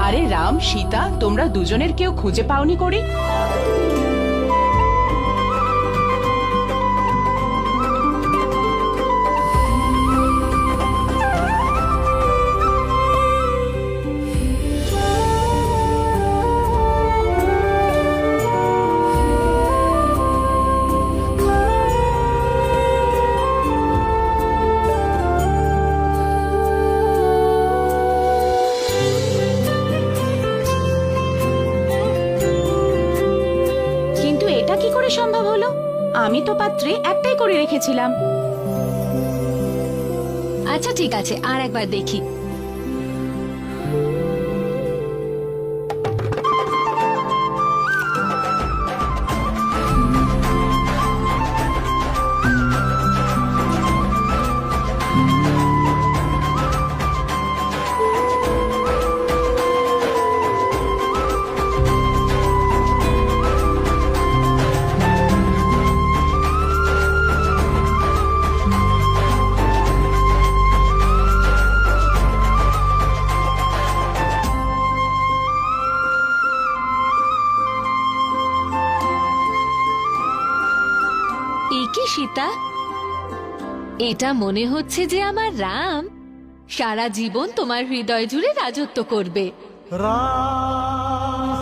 আরে রাম, সীতা, তোমরা দুজনের কেউ খুঁজে পাওনি করি? কিন্তু এটা কি করে সম্ভব হলো? আমি তো পাত্রে একটাই করে রেখেছিলাম। আচ্ছা ঠিক আছে, আর একবার দেখি। কি সীতা, এটা মনে হচ্ছে যে আমার রাম সারা জীবন তোমার হৃদয় জুড়ে রাজত্ব করবে। রাম